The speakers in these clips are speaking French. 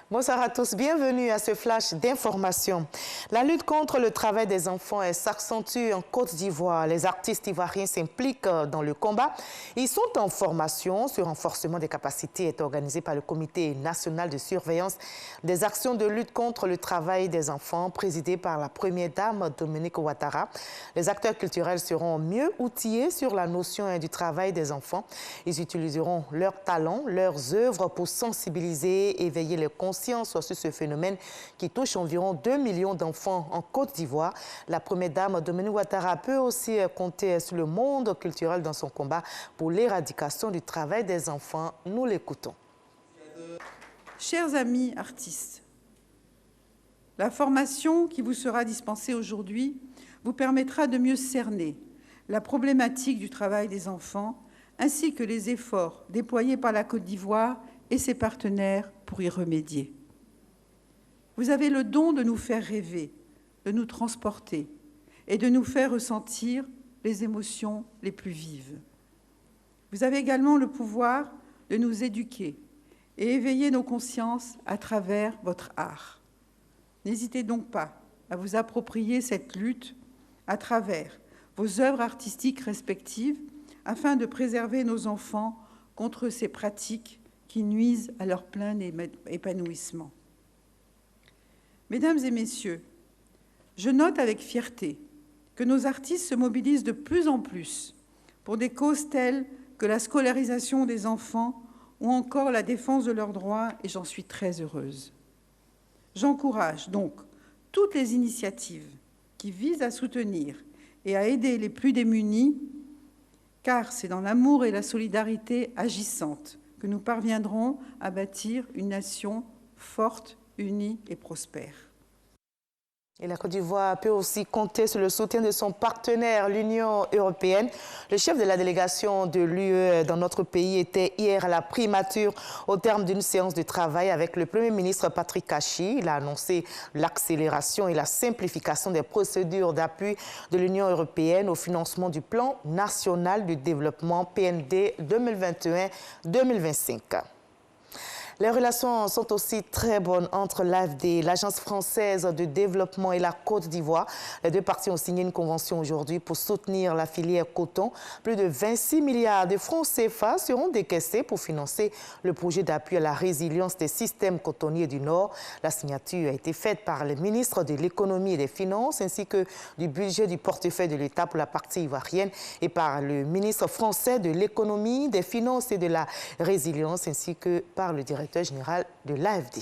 Bonsoir à tous, bienvenue à ce flash d'information. La lutte contre le travail des enfants s'accentue en Côte d'Ivoire. Les artistes ivoiriens s'impliquent dans le combat. Ils sont en formation. Ce renforcement des capacités est organisé par le Comité national de surveillance des actions de lutte contre le travail des enfants, présidé par la première dame Dominique Ouattara. Les acteurs culturels seront mieux outillés sur la notion du travail des enfants. Ils utiliseront leurs talents, leurs œuvres pour sensibiliser et éveiller les consciences sur ce phénomène qui touche environ 2 millions d'enfants en Côte d'Ivoire. La première dame Dominique Ouattara peut aussi compter sur le monde culturel dans son combat pour l'éradication du travail des enfants. Nous l'écoutons. Chers amis artistes, la formation qui vous sera dispensée aujourd'hui vous permettra de mieux cerner la problématique du travail des enfants ainsi que les efforts déployés par la Côte d'Ivoire et ses partenaires pour y remédier. Vous avez le don de nous faire rêver, de nous transporter et de nous faire ressentir les émotions les plus vives. Vous avez également le pouvoir de nous éduquer et éveiller nos consciences à travers votre art. N'hésitez donc pas à vous approprier cette lutte à travers vos œuvres artistiques respectives afin de préserver nos enfants contre ces pratiques qui nuisent à leur plein épanouissement. Mesdames et messieurs, je note avec fierté que nos artistes se mobilisent de plus en plus pour des causes telles que la scolarisation des enfants ou encore la défense de leurs droits, et j'en suis très heureuse. J'encourage donc toutes les initiatives qui visent à soutenir et à aider les plus démunis, car c'est dans l'amour et la solidarité agissante que nous parviendrons à bâtir une nation forte, unie et prospère. Et la Côte d'Ivoire peut aussi compter sur le soutien de son partenaire, l'Union européenne. Le chef de la délégation de l'UE dans notre pays était hier à la primature au terme d'une séance de travail avec le Premier ministre Patrick Kachi. Il a annoncé l'accélération et la simplification des procédures d'appui de l'Union européenne au financement du plan national de développement PND 2021-2025. Les relations sont aussi très bonnes entre l'AFD, l'Agence française de développement et la Côte d'Ivoire. Les deux parties ont signé une convention aujourd'hui pour soutenir la filière coton. Plus de 26 milliards de francs CFA seront décaissés pour financer le projet d'appui à la résilience des systèmes cotonniers du Nord. La signature a été faite par le ministre de l'Économie et des Finances ainsi que du budget du portefeuille de l'État pour la partie ivoirienne et par le ministre français de l'Économie, des Finances et de la Résilience ainsi que par le directeur général de l'AFD.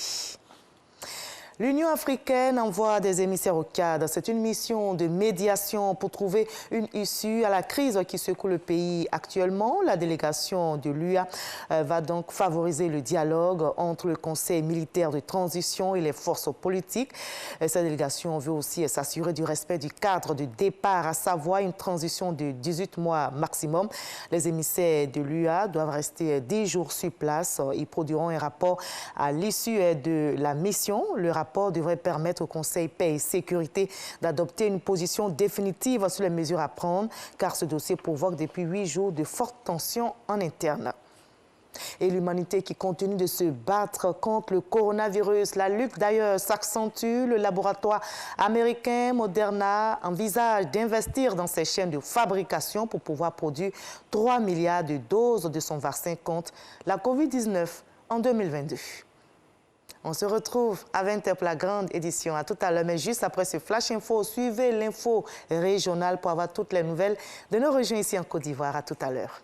L'Union africaine envoie des émissaires au Tchad. C'est une mission de médiation pour trouver une issue à la crise qui secoue le pays actuellement. La délégation de l'UA va donc favoriser le dialogue entre le Conseil militaire de transition et les forces politiques. Cette délégation veut aussi s'assurer du respect du cadre de départ, à savoir une transition de 18 mois maximum. Les émissaires de l'UA doivent rester 10 jours sur place. Ils produiront un rapport à l'issue de la mission. Le rapport devrait permettre au Conseil paix et sécurité d'adopter une position définitive sur les mesures à prendre, car ce dossier provoque depuis 8 jours de fortes tensions en interne. Et l'humanité qui continue de se battre contre le coronavirus. La lutte d'ailleurs s'accentue. Le laboratoire américain Moderna envisage d'investir dans ses chaînes de fabrication pour pouvoir produire 3 milliards de doses de son vaccin contre la COVID-19 en 2022. On se retrouve à 20h pour la grande édition. À tout à l'heure, mais juste après ce Flash Info, suivez l'info régionale pour avoir toutes les nouvelles de nos régions ici en Côte d'Ivoire. À tout à l'heure.